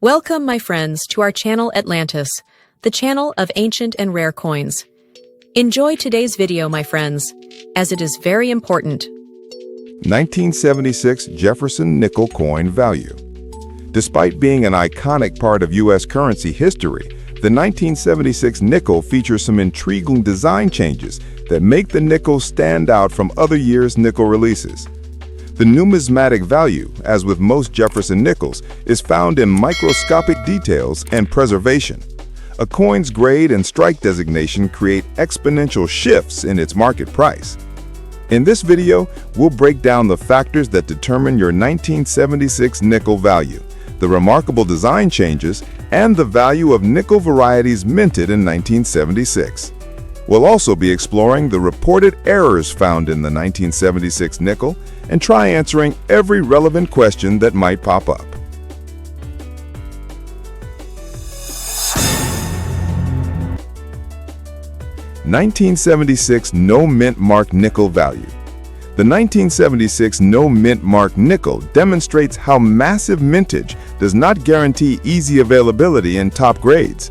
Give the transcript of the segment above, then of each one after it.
Welcome, my friends, to our channel Atlantis, the channel of ancient and rare coins. Enjoy today's video, my friends, as it is very important. 1976 Jefferson Nickel Coin Value. Despite being an iconic part of U.S. currency history, the 1976 nickel features some intriguing design changes that make the nickel stand out from other years' nickel releases. The numismatic value, as with most Jefferson nickels, is found in microscopic details and preservation. A coin's grade and strike designation create exponential shifts in its market price. In this video, we'll break down the factors that determine your 1976 nickel value, the remarkable design changes, and the value of nickel varieties minted in 1976. We'll also be exploring the reported errors found in the 1976 nickel and try answering every relevant question that might pop up. (1976 No Mint Mark Nickel Value). The 1976 No Mint Mark nickel demonstrates how massive mintage does not guarantee easy availability in top grades.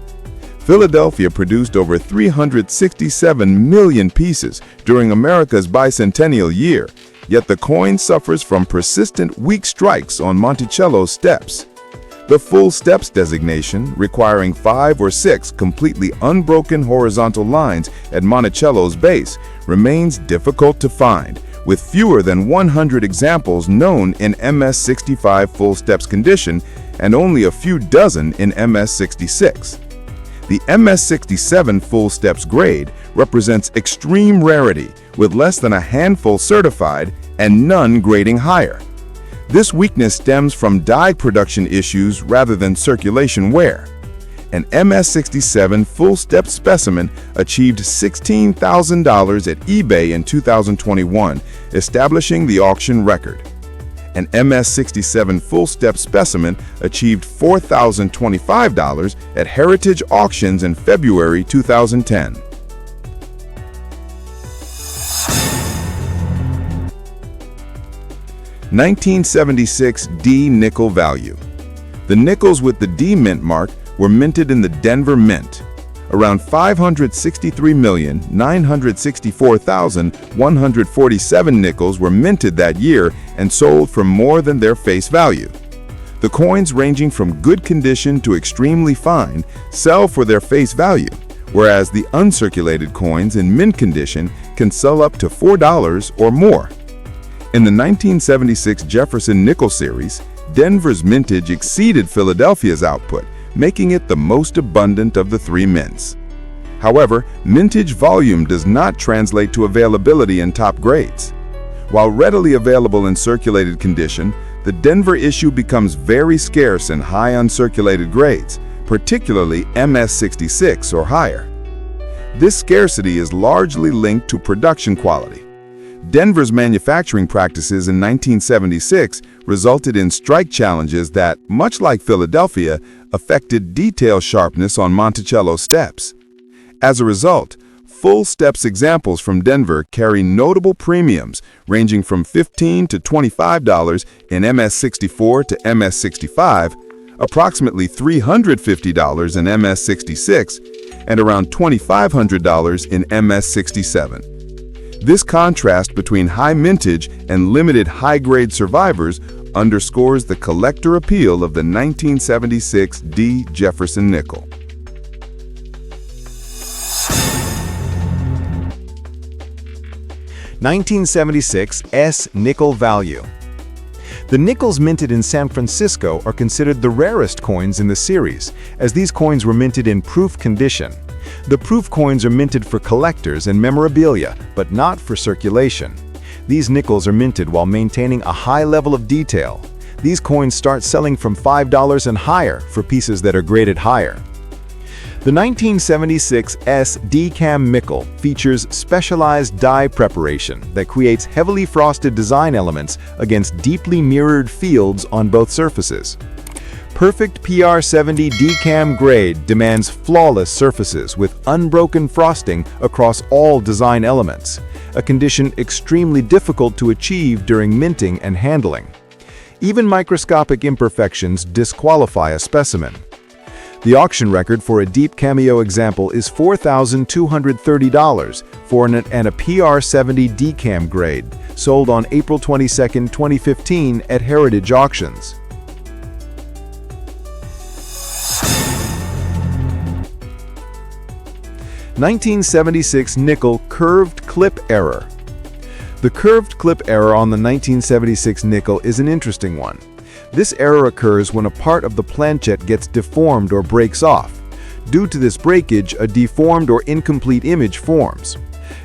Philadelphia produced over 367 million pieces during America's bicentennial year, yet the coin suffers from persistent weak strikes on Monticello's steps. The full steps designation, requiring 5 or 6 completely unbroken horizontal lines at Monticello's base, remains difficult to find, with fewer than 100 examples known in MS65 full steps condition and only a few dozen in MS66. The MS67 full steps grade represents extreme rarity, with less than a handful certified and none grading higher. This weakness stems from die production issues rather than circulation wear. An MS67 full step specimen achieved $16,000 at eBay in 2021, establishing the auction record. An MS67 full step specimen achieved $4,025 at Heritage Auctions in February 2010. (1976 D Nickel Value). The nickels with the D mint mark were minted in the Denver Mint. Around 563,964,147 nickels were minted that year and sold for more than their face value. The coins, ranging from good condition to extremely fine, sell for their face value, whereas the uncirculated coins in mint condition can sell up to $4 or more. In the 1976 Jefferson Nickel series, Denver's mintage exceeded Philadelphia's output, making it the most abundant of the three mints. However, mintage volume does not translate to availability in top grades. While readily available in circulated condition, the Denver issue becomes very scarce in high uncirculated grades, particularly MS66 or higher. This scarcity is largely linked to production quality. Denver's manufacturing practices in 1976 resulted in strike challenges that, much like Philadelphia, affected detail sharpness on Monticello steps. As a result, full steps examples from Denver carry notable premiums ranging from $15 to $25 in MS64 to MS65, approximately $350 in MS66, and around $2,500 in MS67. This contrast between high mintage and limited high-grade survivors underscores the collector appeal of the 1976 D Jefferson nickel. (1976 S Nickel Value). The nickels minted in San Francisco are considered the rarest coins in the series, as these coins were minted in proof condition. The proof coins are minted for collectors and memorabilia, but not for circulation. These nickels are minted while maintaining a high level of detail. These coins start selling from $5 and higher for pieces that are graded higher. The 1976 S D-Cam nickel features specialized die preparation that creates heavily frosted design elements against deeply mirrored fields on both surfaces. Perfect PR70 D-Cam grade demands flawless surfaces with unbroken frosting across all design elements, a condition extremely difficult to achieve during minting and handling. Even microscopic imperfections disqualify a specimen. The auction record for a deep cameo example is $4,230 for an a PR70 DCAM grade, sold on April 22, 2015 at Heritage Auctions. (1976) Nickel curved clip error. The curved clip error on the 1976 nickel is an interesting one. This error occurs when a part of the planchet gets deformed or breaks off. Due to this breakage, a deformed or incomplete image forms.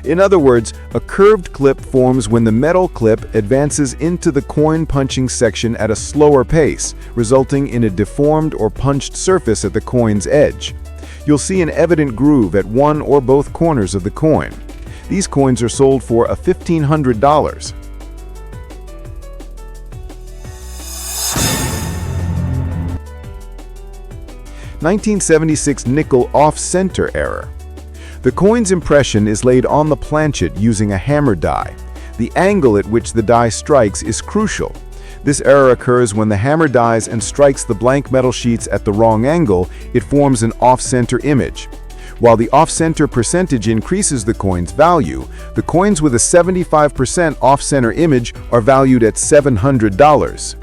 In other words, a curved clip forms when the metal clip advances into the coin punching section at a slower pace, resulting in a deformed or punched surface at the coin's edge. You'll see an evident groove at one or both corners of the coin. These coins are sold for $1,500. (1976) Nickel off-center error. The coin's impression is laid on the planchet using a hammer die. The angle at which the die strikes is crucial. This error occurs when the hammer dies and strikes the blank metal sheets at the wrong angle. It forms an off-center image. While the off-center percentage increases the coin's value, the coins with a 75% off-center image are valued at $700.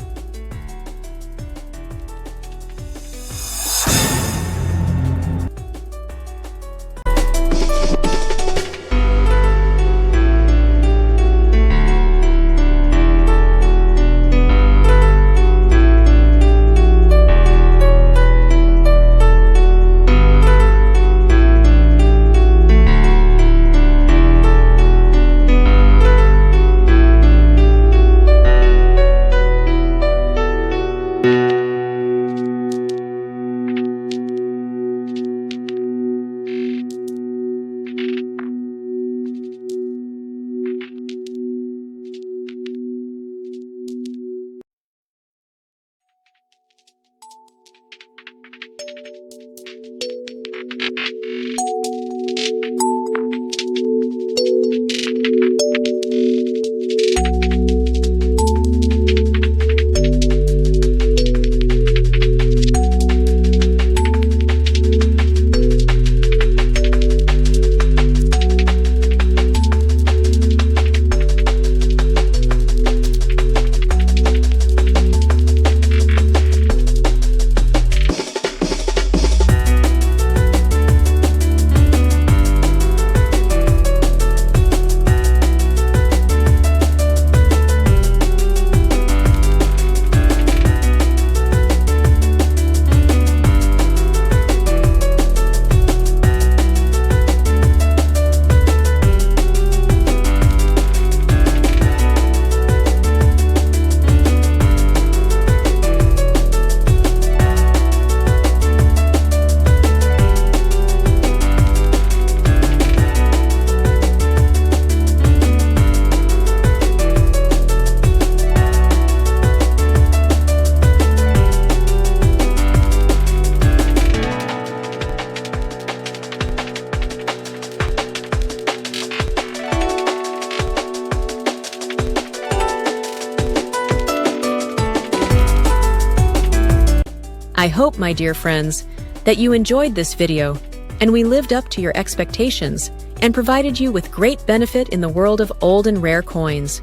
I hope, my dear friends, that you enjoyed this video and we lived up to your expectations and provided you with great benefit in the world of old and rare coins.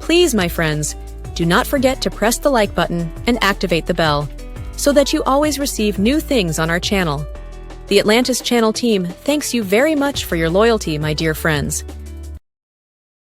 Please, my friends, do not forget to press the like button and activate the bell so that you always receive new things on our channel. The Atlantis Channel team thanks you very much for your loyalty, my dear friends.